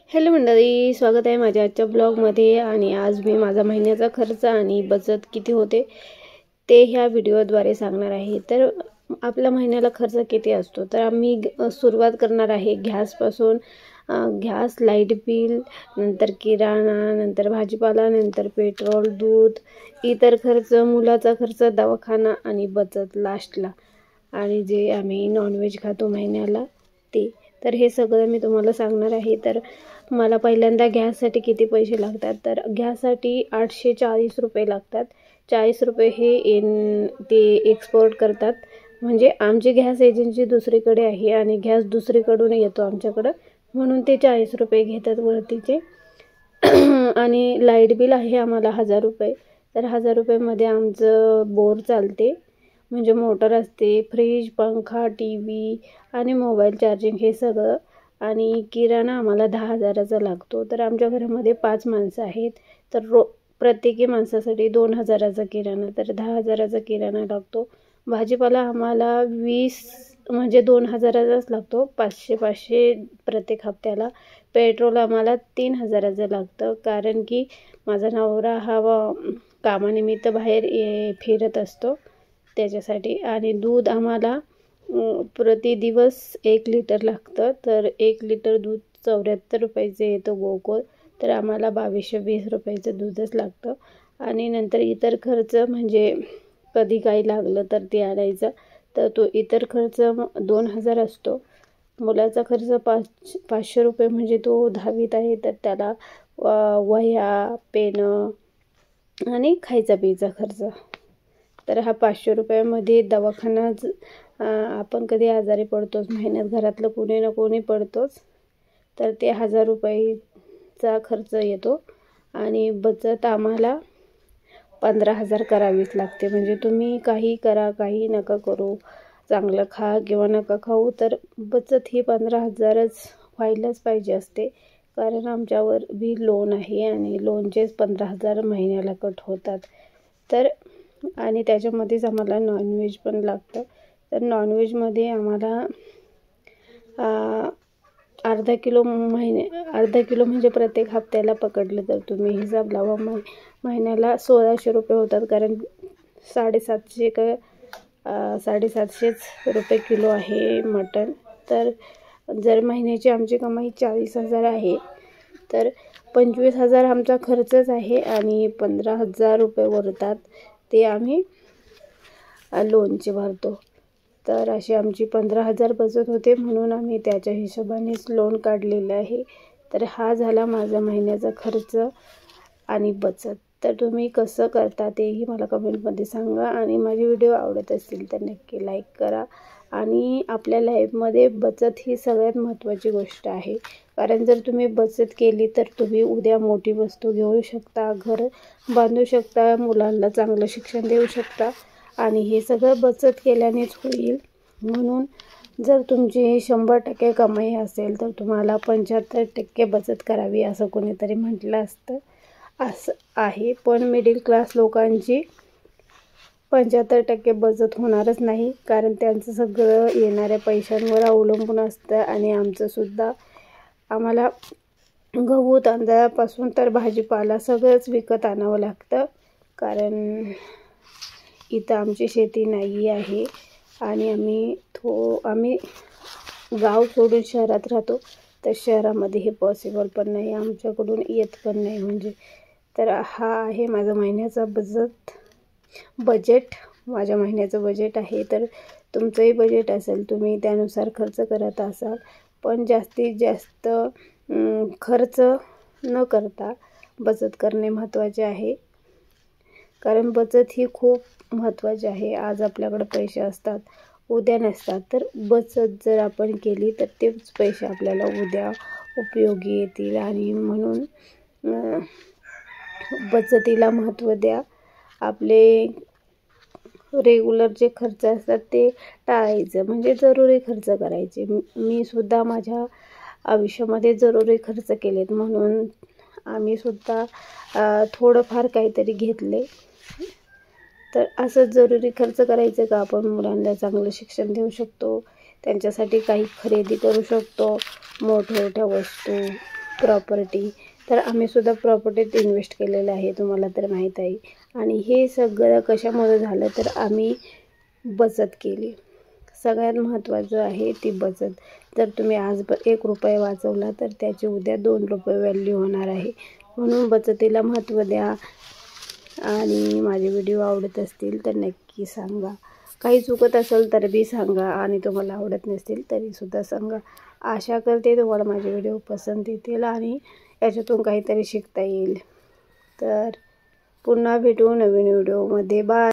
Hello मंडळी, स्वागत आहे माझ्या आजच्या ब्लॉगमध्ये. आणि आज मी माझा महिन्याचा खर्च आणि बचत किती होते ते ह्या व्हिडिओद्वारे सांगणार आहे. तर आपला महिन्याला खर्च किती असतो, तर आम्ही सुरुवात करणार आहे गॅसपासून. गॅस, लाईट बिल, नंतर किराणा, नंतर भाजीपाला, नंतर पेट्रोल, दूध, इतर खर्च, मुलाचा खर्च, दवाखाना आणि बचत लास्टला. आणि जे आम्ही नॉनव्हेज खातो महिन्याला ते. तर हे सगळं मी तुम्हाला सांगणार आहे. तर मला पहिल्यांदा गॅससाठी किती पैसे लागतात, तर गॅससाठी 840 रुपये लागतात. 40 रुपये हे ते एक्सपोर्ट करतात, म्हणजे आमची गॅस एजन्सी दुसरीकडे आहे आणि गॅस दुसरीकडून येतो आमच्याकडं, म्हणून ते 40 रुपये घेतात वरतीचे. आणि लाईट बिल आहे आम्हाला 1000 रुपये. तर 1000 रुपयेमध्ये आमचं बोर चालते, म्हणजे मोटर असते, फ्रीज, पंखा, टी व्ही आणि मोबाईल चार्जिंग हे सगळं. आणि किराणा आम्हाला 10,000चा लागतो. तर आमच्या घरामध्ये 5 माणसं आहेत, तर प्रत्येकी माणसासाठी 2000चा किराणा, तर 10,000चा किराणा लागतो. भाजीपाला आम्हाला 20 म्हणजे 2000चाच लागतो, 500 प्रत्येक हप्त्याला. पेट्रोल आम्हाला 3000चं लागतं, कारण की माझा नवरा हा कामानिमित्त बाहेर फिरत असतो त्याच्यासाठी. आणि दूध आम्हाला प्रति दिवस 1 लिटर लागतं, तर 1 लिटर दूध 74 रुपयाचं येतं गोकुळ. तर आम्हाला 2220 रुपयाचं दूधच लागतं. आणि नंतर इतर खर्च, म्हणजे कधी काही लागलं तर ते आणायचं, तर तो इतर खर्च 2000 असतो. मुलाचा खर्च 500 रुपये, म्हणजे तो 10वीत आहे, तर त्याला वह्या, पेनं आणि खायचा प्यायचा खर्च. तर हा 500 रुपयामध्ये दवाखाना, आपण कधी आजारी पडतोच महिन्यात, घरातलं कोणी ना कोणी पडतोच, तर ते 1000 रुपयाचा खर्च येतो. आणि बचत आम्हाला 15,000 करावीच लागते. म्हणजे तुम्ही काही करा, काही नका करू, चांगलं खा किंवा नका खाऊ, तर बचत ही 15,000च व्हायलाच पाहिजे असते. कारण आमच्यावर बी लोन आहे आणि लोनचेच 15,000 महिन्याला कट होतात. तर आणि त्याच्यामध्येच आम्हाला नॉनव्हेज पण लागतं. तर नॉनव्हेजमध्ये आम्हाला अर्धा किलो म्हणजे प्रत्येक हप्त्याला पकडलं तर तुम्ही हिसाब लावा, महिन्याला 1600 रुपये होतात. कारण 750 रुपये किलो आहे मटण. तर जर महिन्याची आमची कमाई 40,000 आहे, तर 25,000 आमचा खर्चच आहे आणि 15,000 रुपये उरतात, ते आम्ही लोनचे भरतो. तर अशी आमची 15,000 बचत होते, म्हणून आम्ही त्याच्या हिशोबानेच लोन काढलेलं आहे. तर हा झाला माझा महिन्याचा खर्च आणि बचत. तर तुम्ही कसं करता तेही मला कमेंटमध्ये सांगा. आणि माझे व्हिडिओ आवडत असतील तर नक्की लाईक करा. आणि आपल्या लाईफमध्ये बचत ही सगळ्यात महत्त्वाची गोष्ट आहे. कारण जर तुम्ही बचत केली तर तुम्ही उद्या मोठी वस्तू घेऊ शकता, घर बांधू शकता, मुलांना चांगलं शिक्षण देऊ शकता. आणि हे सगळं बचत केल्यानेच होईल. म्हणून जर तुमची 100% कमाई असेल, तर तुम्हाला 75% बचत करावी, असं कोणीतरी म्हटलं असतं. असं आहे, पण मिडल क्लास लोकांची 75% बचत होणारच नाही, कारण त्यांचं सगळं येणाऱ्या पैशांवर अवलंबून असतं. आणि आमचंसुद्धा, आम्हाला गहू तांदळापासून तर भाजीपाला सगळंच विकत आणावं लागतं, कारण इथं आमची शेती नाही आहे. आणि आम्ही गाव सोडून शहरात राहतो, तर शहरामध्ये हे पॉसिबल पण नाही, आमच्याकडून येत पण नाही म्हणजे. तर हा आहे माझा महिन्याचा बजेट. माझ्या महिन्याचं बजेट आहे. तर तुमचंही बजेट असेल, तुम्ही त्यानुसार खर्च करत असाल, पण जास्तीत जास्त खर्च न करता बचत करणे महत्त्वाचे आहे. कारण बचत ही खूप महत्त्वाची आहे. आज आपल्याकडे पैसे असतात, उद्या नसतात, तर बचत जर आपण केली तर तेच पैसे आपल्याला उद्या उपयोगी येतील. आणि म्हणून बचतीला महत्त्व द्या. आपले रेग्युलर जे खर्च असतात ते टाळायचं, म्हणजे जरुरी खर्च करायचे. मी सुद्धा माझ्या आयुष्यामध्ये जरुरी खर्च केलेत, म्हणून आम्हीसुद्धा थोडंफार काहीतरी घेतले. तर असंच जरुरी खर्च करायचं का आपण मुलांना चांगलं शिक्षण देऊ शकतो, त्यांच्यासाठी काही खरेदी करू शकतो, मोठमोठ्या वस्तू, प्रॉपर्टी, तर आम्हीसुद्धा प्रॉपर्टीत इन्व्हेस्ट केलेलं आहे, तुम्हाला तर माहीत आहे. आणि हे सगळं कशामुळे झालं तर आम्ही बचत केली. सगळ्यात महत्त्वाचं आहे ती बचत. जर तुम्ही आज 1 रुपया वाचवला तर त्याची उद्या 2 रुपये व्हॅल्यू होणार आहे. म्हणून बचतीला महत्त्व द्या. आणि माझे व्हिडिओ आवडत असतील तर नक्की सांगा. काही चुकत असेल तर बी सांगा आणि तुम्हाला आवडत नसतील तरीसुद्धा सांगा. आशा करते तुम्हाला माझे व्हिडिओ पसंत येतील आणि याच्यातून काहीतरी शिकता येईल. तर पुन्हा भेटू नवीन व्हिडिओमध्ये. बाय.